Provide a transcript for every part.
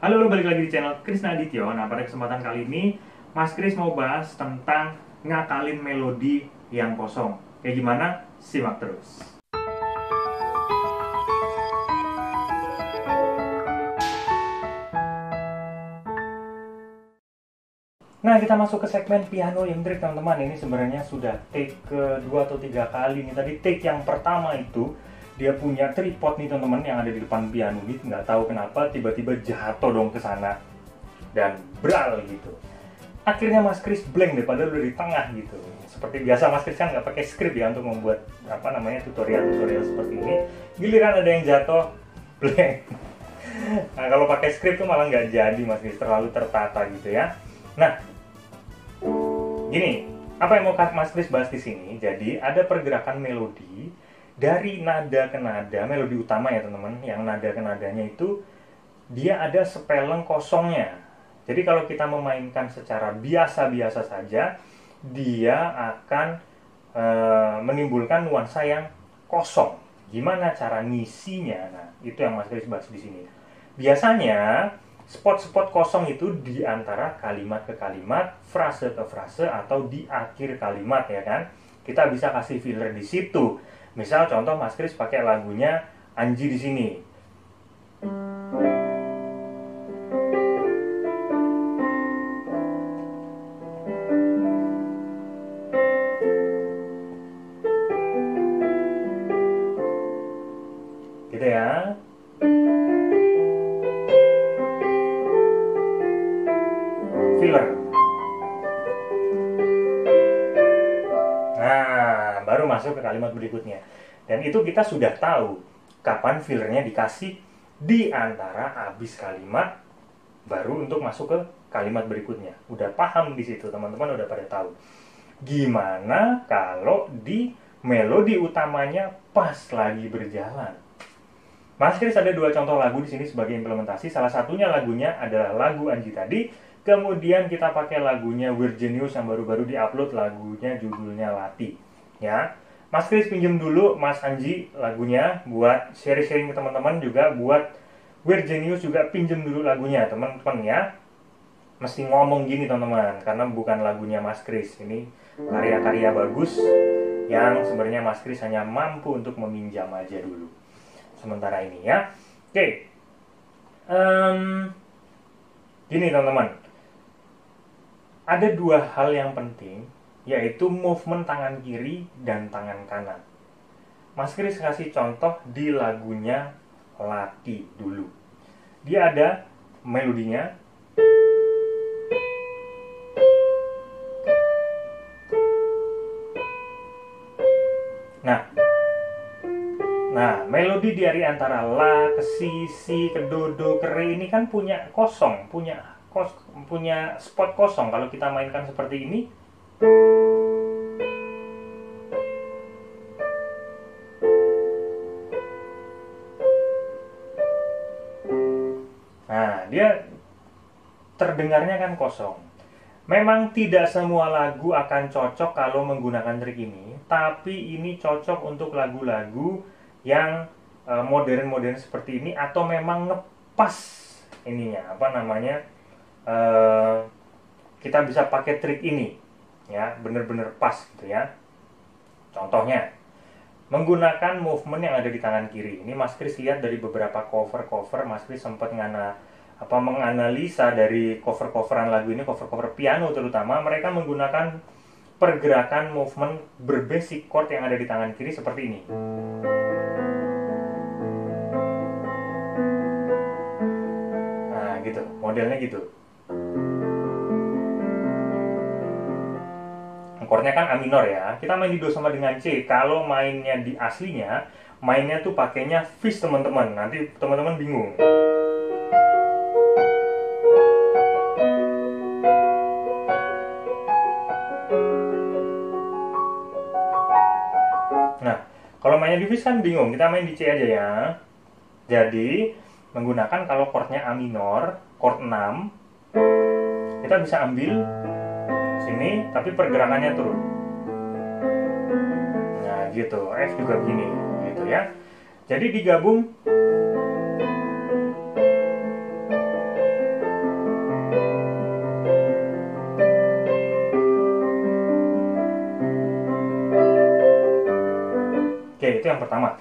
Halo, balik lagi di channel Krisna Adityo. Nah, pada kesempatan kali ini, Mas Kris mau bahas tentang ngakalin melodi yang kosong. Kayak gimana? Simak terus. Nah, kita masuk ke segmen piano yang trik, teman-teman. Ini sebenarnya sudah take kedua atau tiga kali nih. Tadi take yang pertama itu, dia punya tripod nih, teman-teman, yang ada di depan piano nih. Nggak tahu kenapa, tiba-tiba jatuh dong ke sana. Dan bral gitu. Akhirnya Mas Kris blank deh, padahal udah di tengah gitu. Seperti biasa Mas Kris kan nggak pakai skrip ya untuk membuat tutorial seperti ini. Giliran ada yang jatuh, blank. Nah, kalau pakai skrip tuh malah nggak jadi Mas Kris, terlalu tertata gitu ya. Nah, gini, apa yang mau Mas Kris bahas di sini? Jadi ada pergerakan melodi dari nada ke nada, melodi utama ya teman-teman, yang nada ke nadanya itu dia ada spelling kosongnya. Jadi kalau kita memainkan secara biasa-biasa saja, dia akan menimbulkan nuansa yang kosong. Gimana cara ngisinya? Nah, itu yang Mas Kris bahas di sini. Biasanya spot-spot kosong itu di antara kalimat ke kalimat, frase ke frase, atau di akhir kalimat ya kan. Kita bisa kasih filler di situ. Misal contoh Mas Kris pakai lagunya Anji di sini. Gitu ya. Filler. Nah, baru masuk ke kalimat berikutnya. Dan itu kita sudah tahu kapan fillernya dikasih di antara habis kalimat baru untuk masuk ke kalimat berikutnya. Udah paham di situ, teman-teman udah pada tahu. Gimana kalau di melodi utamanya pas lagi berjalan? Mas Kris ada dua contoh lagu di sini sebagai implementasi. Salah satunya lagunya adalah lagu Anji tadi. Kemudian kita pakai lagunya Virginius yang baru-baru diupload, lagunya judulnya Lati. Ya, Mas Kris pinjem dulu Mas Anji lagunya buat sharing-sharing ke teman-teman, juga buat Virginius juga pinjem dulu lagunya teman-teman ya. Mesti ngomong gini teman-teman, karena bukan lagunya Mas Kris. Ini karya-karya bagus yang sebenarnya Mas Kris hanya mampu untuk meminjam aja dulu sementara ini ya. Oke, gini teman-teman, ada dua hal yang penting, yaitu movement tangan kiri dan tangan kanan. Mas Kris kasih contoh di lagunya Lati dulu. Dia ada melodinya. Nah, melodi dari antara la ke si ke do ke re ini kan punya kosong, punya spot kosong. Kalau kita mainkan seperti ini, nah dia terdengarnya kan kosong. Memang tidak semua lagu akan cocok kalau menggunakan trik ini, tapi ini cocok untuk lagu-lagu yang modern-modern seperti ini, atau memang ngepas ininya kita bisa pakai trik ini ya, bener-bener pas gitu ya. Contohnya menggunakan movement yang ada di tangan kiri. Ini Mas Kris lihat dari beberapa cover Mas Kris sempat menganalisa dari cover-coveran lagu ini, cover piano terutama, mereka menggunakan pergerakan movement berbasic chord yang ada di tangan kiri seperti ini. Nah, gitu, modelnya gitu. Chordnya kan A minor ya. Kita main di do sama dengan C. Kalau mainnya di aslinya, mainnya tuh pakainya fis teman-teman. Nanti teman-teman bingung. Nah, kalau mainnya di fis kan bingung. Kita main di C aja ya. Jadi, menggunakan kalau chordnya A minor, chord 6, kita bisa ambil sini, tapi pergerakannya turun. Nah, gitu. F juga begini, gitu ya. Jadi digabung Oke, itu yang pertama.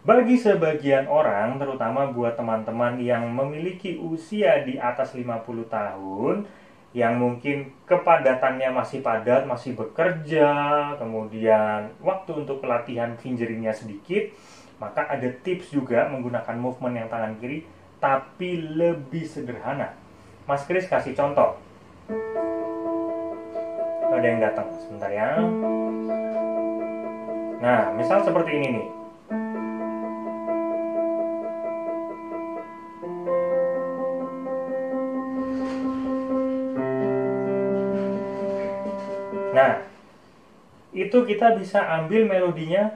Bagi sebagian orang, terutama buat teman-teman yang memiliki usia di atas 50 tahun, yang mungkin kepadatannya masih padat, masih bekerja, kemudian waktu untuk pelatihan fingeringnya sedikit, maka ada tips juga menggunakan movement yang tangan kiri, tapi lebih sederhana. Mas Kris kasih contoh. Ada yang datang, sebentar ya. Nah, misal seperti ini nih. Nah, itu kita bisa ambil melodinya.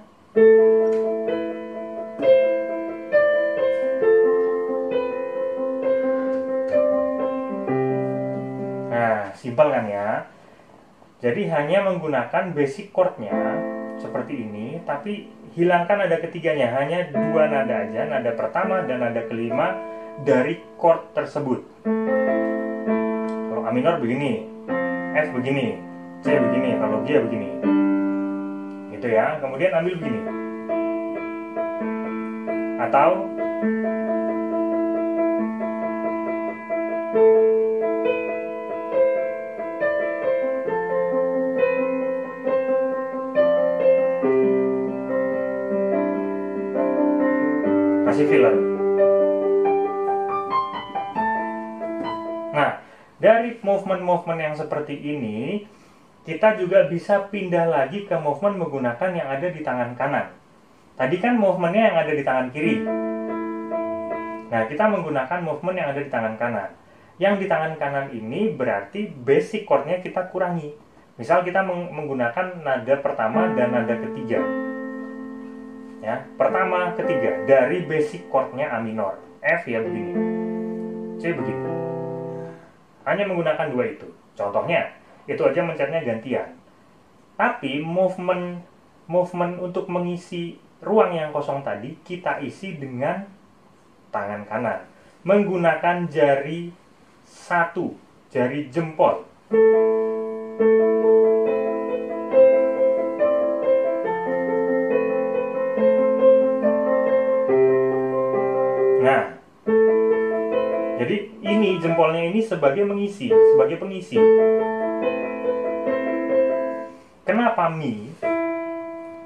Nah, simpel kan ya. Jadi hanya menggunakan basic chordnya seperti ini, tapi hilangkan nada ketiganya, hanya dua nada aja, nada pertama dan nada kelima dari chord tersebut. Kalau A minor begini, F begini, C begini, kalau G begini, gitu ya. Kemudian ambil begini, atau kasih filler. Nah, dari movement-movement yang seperti ini, kita juga bisa pindah lagi ke movement menggunakan yang ada di tangan kanan. Tadi kan movementnya yang ada di tangan kiri. Nah, kita menggunakan movement yang ada di tangan kanan. Yang di tangan kanan ini berarti basic chordnya kita kurangi. Misal kita menggunakan nada pertama dan nada ketiga. Ya, pertama, ketiga dari basic chordnya A minor. F ya begini, C begitu. Hanya menggunakan dua itu. Contohnya, itu aja mencetnya gantian. Tapi movement untuk mengisi ruang yang kosong tadi kita isi dengan tangan kanan menggunakan jari satu, jari jempol. Nah, jadi ini jempolnya ini sebagai mengisi, sebagai pengisi. Kenapa mi?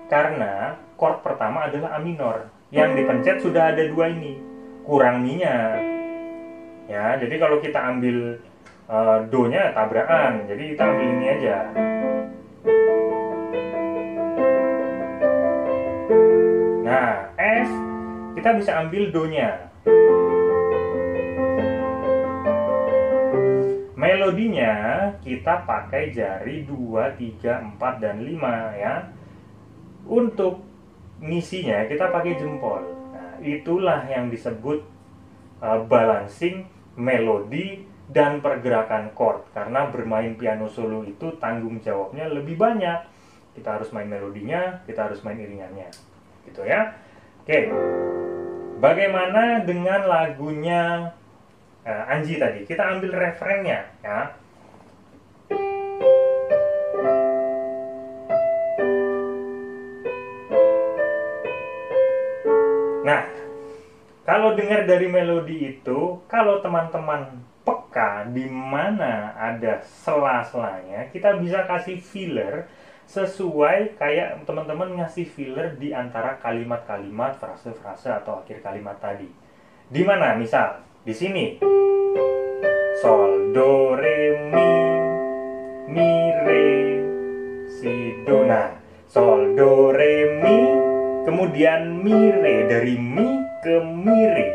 Karena chord pertama adalah A minor. Yang dipencet sudah ada dua ini. Kurang mi-nya. Ya, jadi kalau kita ambil do-nya tabrakan. Jadi kita ambil ini aja. Nah, F kita bisa ambil do-nya. Melodinya kita pakai jari 2, 3, 4, dan 5 ya. Untuk ngisinya kita pakai jempol. Nah, itulah yang disebut balancing melodi dan pergerakan chord. Karena bermain piano solo itu tanggung jawabnya lebih banyak. Kita harus main melodinya, kita harus main iringannya. Gitu ya. Oke. Bagaimana dengan lagunya Anji tadi? Kita ambil referennya ya. Nah, kalau dengar dari melodi itu, kalau teman-teman peka di mana ada sela-selanya, kita bisa kasih filler sesuai kayak teman-teman ngasih filler di antara kalimat-kalimat, frase-frase atau akhir kalimat tadi. Di mana? Misal di sini sol, do, re, mi, re, si, do. Nah, sol, do, re, mi, kemudian mi, re. Dari mi ke mi, re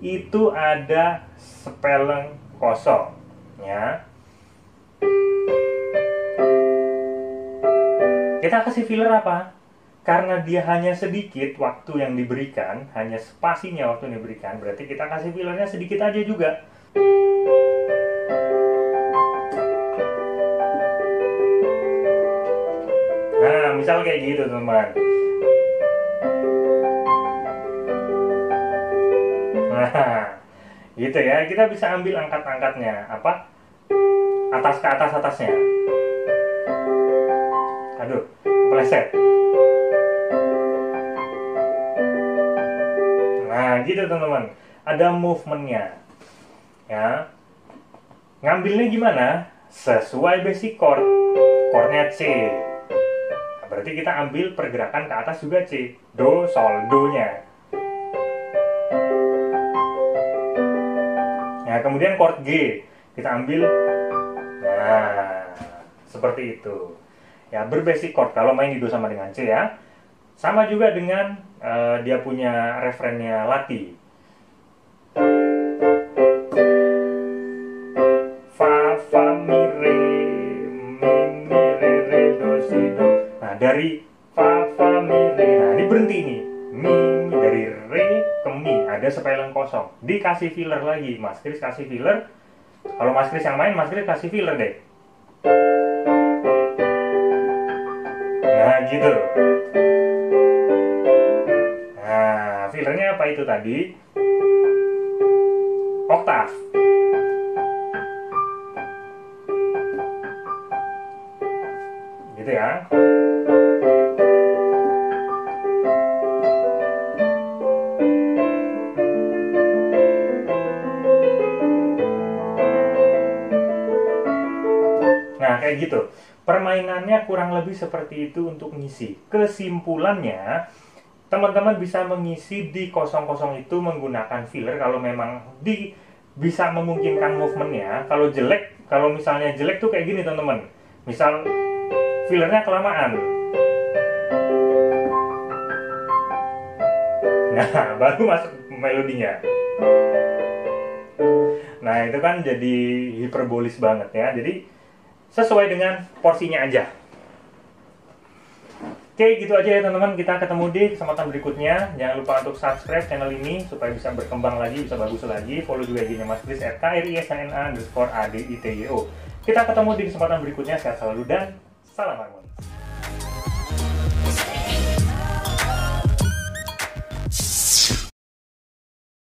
itu ada spelling kosong ya. Kita kasih filler apa? Karena dia hanya sedikit waktu yang diberikan, hanya spasinya waktu yang diberikan, berarti kita kasih fillernya sedikit aja juga. Nah, misal kayak gitu teman-teman. Nah, gitu ya. Kita bisa ambil angkat-angkatnya. Apa? Atas ke atas-atasnya. Aduh, kepleset. Nah, gitu teman-teman. Ada movementnya. Ya. Ngambilnya gimana? Sesuai basic chord. Chordnya C. Nah, berarti kita ambil pergerakan ke atas juga C. Do, sol, do-nya. Nah, kemudian chord G. Kita ambil. Nah, seperti itu. Ya, berbasic chord kalau main di do sama dengan C ya. Sama juga dengan dia punya referennya Lati. Fa, fa, mi, re, re, do, si, do. Nah, dari fa, fa, mi, re. Nah, ini berhenti nih. Mi, dari re ke mi. Ada spelling kosong. Dikasih filler lagi. Mas Kris kasih filler. Kalau Mas Kris yang main, Mas Kris kasih filler deh. Nah, gitu. Nah, fillernya apa itu tadi? Oktav. Gitu ya. Nah, kayak gitu. Permainannya kurang lebih seperti itu untuk ngisi. Kesimpulannya, teman-teman bisa mengisi di kosong-kosong itu menggunakan filler kalau memang bisa memungkinkan movementnya. Kalau jelek, kalau misalnya jelek tuh kayak gini teman-teman. Misal fillernya kelamaan. Nah, baru masuk melodinya. Nah, itu kan jadi hiperbolis banget ya. Jadi sesuai dengan porsinya aja. Oke, gitu aja ya teman-teman. Kita ketemu di kesempatan berikutnya. Jangan lupa untuk subscribe channel ini supaya bisa berkembang lagi, bisa bagus lagi. Follow juga IG-nya Mas Kris @KRISNA_ADITYO. Kita ketemu di kesempatan berikutnya. Sehat selalu dan salam harmoni.